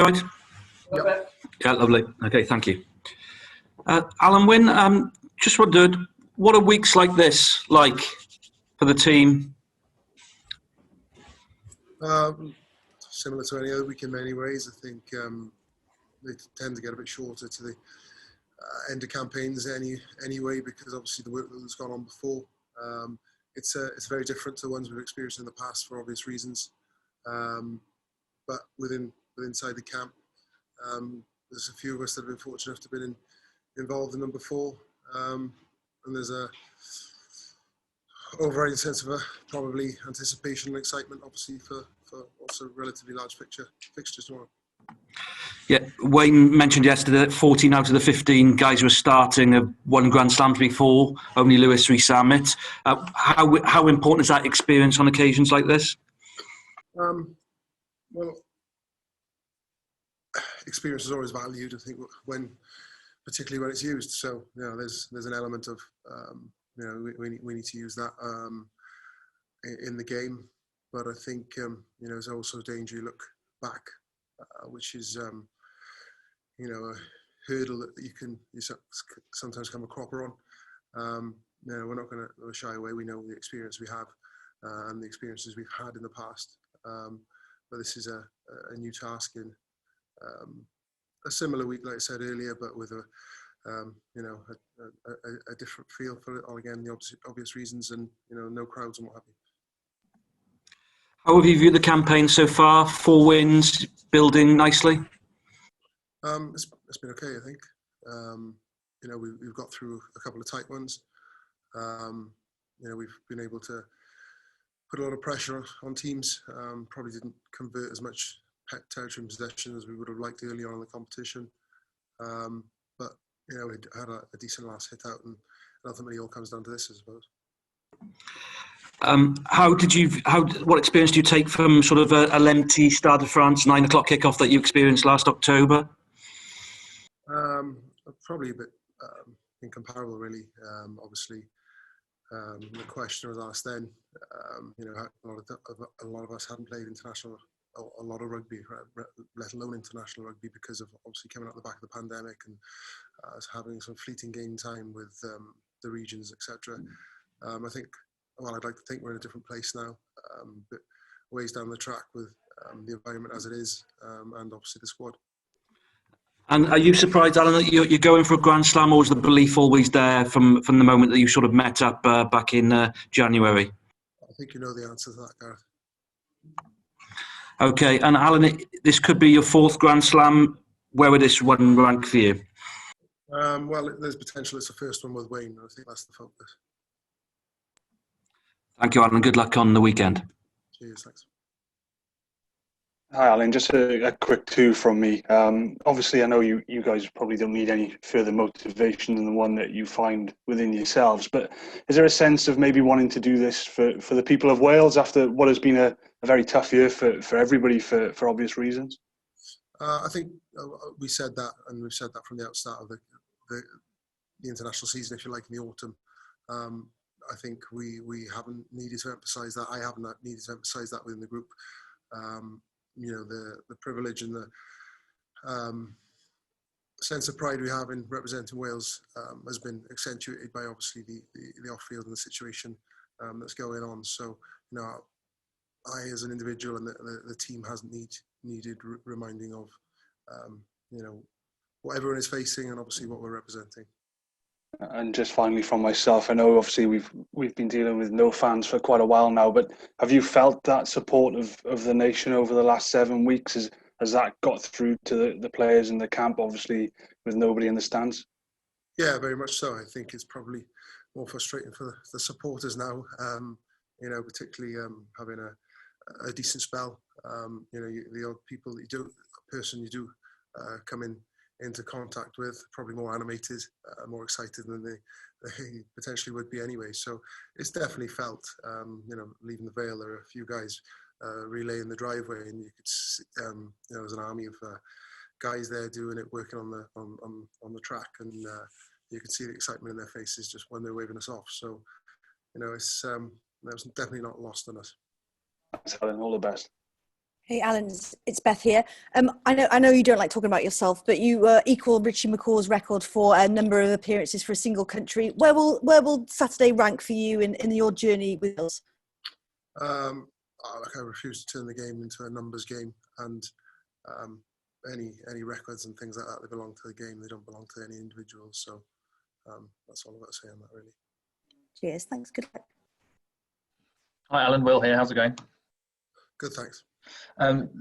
All right. Yeah, lovely. Okay, thank you. Alun Wyn, just wondered, what are weeks like this like for the team? Similar to any other week in many ways. I think they tend to get a bit shorter to the end of campaigns anyway, because obviously the work that's gone on before. It's very different to the ones we've experienced in the past for obvious reasons. But inside the camp, there's a few of us that have been fortunate enough to have been involved in them before, and there's a overriding sense of probably anticipation and excitement, obviously for also relatively large fixtures tomorrow. Yeah, Wayne mentioned yesterday that 14 out of the 15 guys who were starting have won Grand Slams before. Only Lewis re-Sam it. How important is that experience on occasions like this? Well, experience is always valued, I think, particularly when it's used. So, there's an element of, we need to use that in the game. But I think, there's also danger you look back, which is, a hurdle that you sometimes come a cropper on. We're not going to shy away. We know the experience we have and the experiences we've had in the past. But this is a new task in a similar week, like I said earlier, but with a different feel for it. All again, the obvious reasons, and no crowds and what have you. How have you viewed the campaign so far? 4 wins, building nicely. It's been okay, I think. We've got through a couple of tight ones. We've been able to put a lot of pressure on teams. Probably didn't convert as much territory and possession as we would have liked early on in the competition. But we had a decent last hit out, and ultimately all comes down to this, I suppose. What experience do you take from sort of a lengthy Stade de France 9 o'clock kickoff that you experienced last October? Probably a bit incomparable, really. Obviously, the question was asked then. A lot of us hadn't played international, a lot of rugby, let alone international rugby, because of obviously coming out the back of the pandemic and having some fleeting game time with the regions, etc. I'd like to think we're in a different place now, but ways down the track with the environment as it is, and obviously the squad. And are you surprised, Alan, that you're going for a Grand Slam, or was the belief always there from the moment that you sort of met up back in January? I think you know the answer to that, Gareth. Okay, and Alan, this could be your 4th Grand Slam. Where would this one rank for you? Well, there's potential it's the first one with Wayne. I think that's the focus. Thank you, Alan. Good luck on the weekend. Cheers, thanks. Hi, Alan. Just a quick 2 from me. Obviously, I know you guys probably don't need any further motivation than the one that you find within yourselves, but is there a sense of maybe wanting to do this for the people of Wales after what has been a very tough year for everybody for obvious reasons? I think we said that, and we've said that from the outset of the international season, if you like, in the autumn. I think we haven't needed to emphasise that. I haven't needed to emphasise that within the group. The privilege and the sense of pride we have in representing Wales has been accentuated by obviously the off-field and the situation that's going on. So, I as an individual and the team hasn't needed reminding of, what everyone is facing and obviously what we're representing. And just finally from myself, I know obviously we've been dealing with no fans for quite a while now, but have you felt that support of the nation over the last 7 weeks? Has that got through to the players in the camp, obviously with nobody in the stands? Yeah, very much so. I think it's probably more frustrating for the supporters now, particularly having a decent spell. The odd people that you do come into contact with, probably more animated, more excited than they potentially would be anyway. So it's definitely felt, leaving the Vale, there are a few guys relaying the driveway, and you could see, there's an army of guys there doing it, working on the track, and you could see the excitement in their faces just when they're waving us off. So, it's definitely not lost on us. Thanks, Alan. All the best. Hey, Alan, it's Beth here. I know you don't like talking about yourself, but you equal Richie McCaw's record for a number of appearances for a single country. Where will Saturday rank for you in your journey with Wales? I refuse to turn the game into a numbers game, and any records and things like that, they belong to the game. They don't belong to any individuals. So that's all I've got to say on that, really. Cheers. Thanks. Good luck. Hi, Alan. Will here. How's it going? Good, thanks.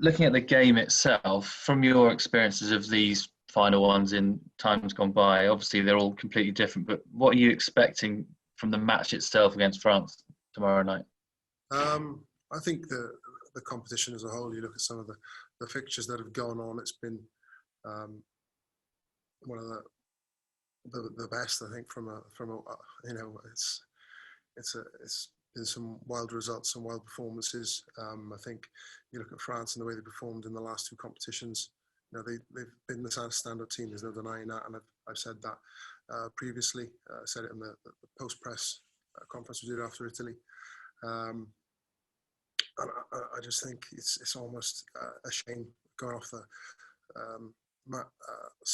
Looking at the game itself, from your experiences of these final ones in times gone by, obviously they're all completely different, but what are you expecting from the match itself against France tomorrow night? I think the competition as a whole, you look at some of the fixtures that have gone on, it's been one of the best, I think, from a it's been some wild results, some wild performances. I think you look at France and the way they performed in the last two competitions. You know, they've been the standout team. There's no denying that, and I've said that previously. I said it in the post-press conference we did after Italy. And I just think it's almost a shame, going off the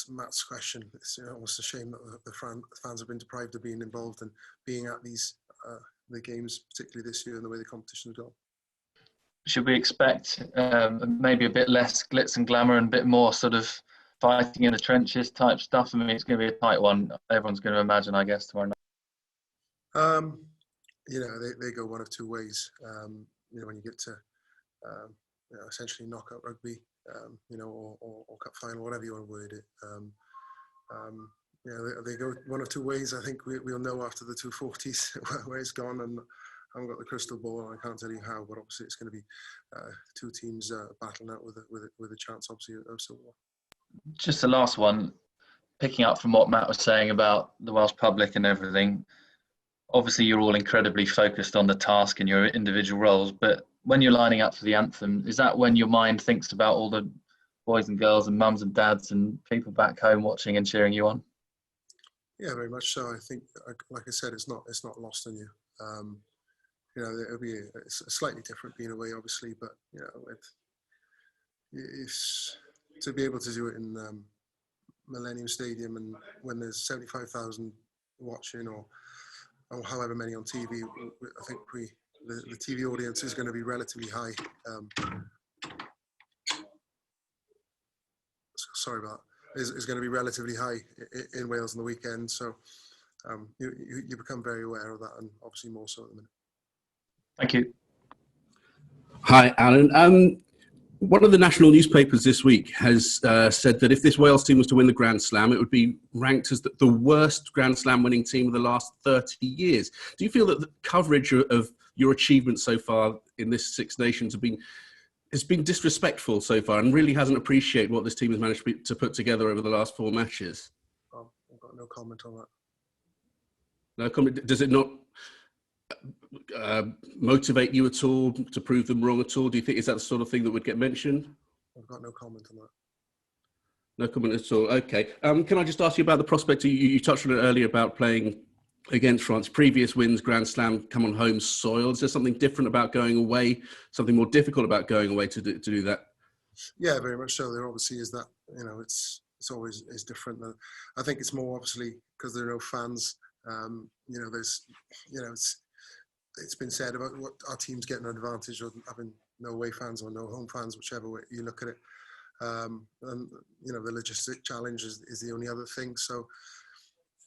Matt's question. It's almost a shame that the fans have been deprived of being involved and being at these the games, particularly this year, and the way the competition's gone. Should we expect maybe a bit less glitz and glamour and a bit more sort of fighting in the trenches type stuff? I mean, it's going to be a tight one. Everyone's going to imagine, I guess, tomorrow night. You know, they go one of two ways. You know, when you get to essentially knockout rugby, you know, or cup final, whatever you want to word it. You know, they go one of two ways. I think we'll know after the 240s where it's gone, and I haven't got the crystal ball, and I can't tell you how. But obviously, it's going to be two teams battling out with a chance, obviously, of silver. Just the last one, picking up from what Matt was saying about the Welsh public and everything. Obviously, you're all incredibly focused on the task and your individual roles, but when you're lining up for the anthem, is that when your mind thinks about all the boys and girls and mums and dads and people back home watching and cheering you on? Yeah, very much so. I think, like I said, it's not lost on you. You know, it'll be it's slightly different being away, obviously, but you know, it's to be able to do it in Millennium Stadium, and when there's 75,000 watching, or however many on TV, I think the TV audience is going to be relatively high. Sorry about that. Is going to be relatively high in Wales on the weekend, so you become very aware of that, and obviously more so at the minute. Thank you. Hi, Alan. One of the national newspapers this week has said that if this Wales team was to win the Grand Slam, it would be ranked as the worst Grand Slam winning team of the last 30 years. Do you feel that the coverage of your achievements so far in this Six Nations has been disrespectful so far, and really hasn't appreciated what this team has managed to put together over the last 4 matches? I've got no comment on that. No comment. Does it not motivate you at all to prove them wrong at all? Do you think is that the sort of thing that would get mentioned? I've got no comment on that. No comment at all. Okay. Can I just ask you about the prospect? You touched on it earlier about playing against France. Previous wins, Grand Slam, come on home soil. Is there something different about going away? Something more difficult about going away to do that? Yeah, very much so. There obviously is that. You know, it's always is different. I think it's more obviously because there are no fans. You know, there's, you know, it's been said about what our team's getting an advantage of having no away fans or no home fans, whichever way you look at it. And you know, the logistic challenge is the only other thing. So,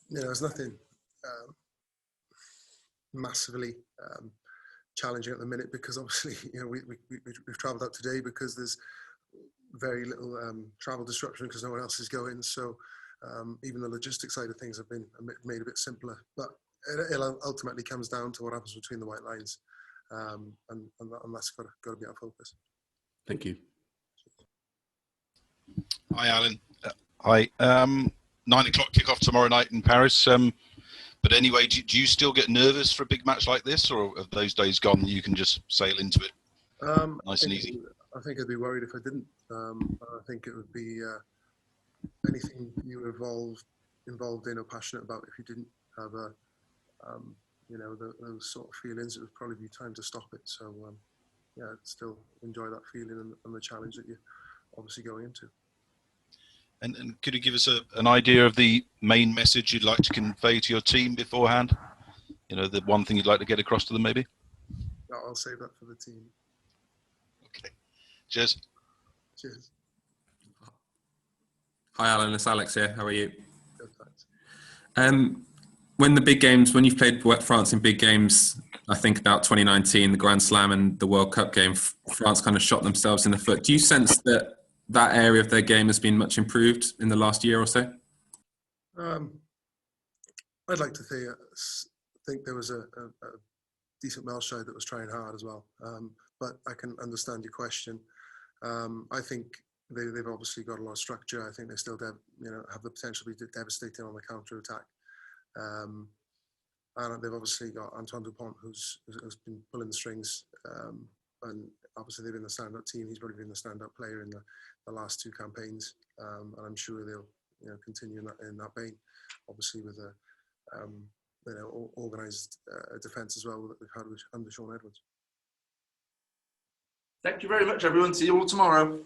you know, there's nothing massively challenging at the minute, because obviously, you know, we've travelled out today because there's very little travel disruption because no one else is going. So even the logistics side of things have been made a bit simpler. But it ultimately comes down to what happens between the white lines, and that's got to be our focus. Thank you. Hi, Alan. Hi. 9 o'clock kickoff tomorrow night in Paris. But anyway, do you still get nervous for a big match like this, or have those days gone? You can just sail into it nice and easy. I think I'd be worried if I didn't. I think it would be anything you were involved in or passionate about. If you didn't have you know, those sort of feelings, it would probably be time to stop it. So yeah, still enjoy that feeling and the challenge that you're obviously going into. And could you give us an idea of the main message you'd like to convey to your team beforehand? You know, the one thing you'd like to get across to them, maybe? I'll save that for the team. Okay. Cheers. Cheers. Hi Alan, it's Alex here. How are you? Good, thanks. When you've played France in big games, I think about 2019, the Grand Slam and the World Cup game, France kind of shot themselves in the foot. Do you sense that that area of their game has been much improved in the last year or so? I'd like to think there was a decent Welsh side that was trying hard as well. But I can understand your question. I think they've obviously got a lot of structure. I think they still have the potential to be devastating on the counter attack. And they've obviously got Antoine Dupont, who's been pulling the strings. And obviously they've been the standout team. He's probably been the standout player in the last two campaigns. And I'm sure they'll continue in that vein. Obviously with a organised defence as well that they've had under Sean Edwards. Thank you very much, everyone. See you all tomorrow.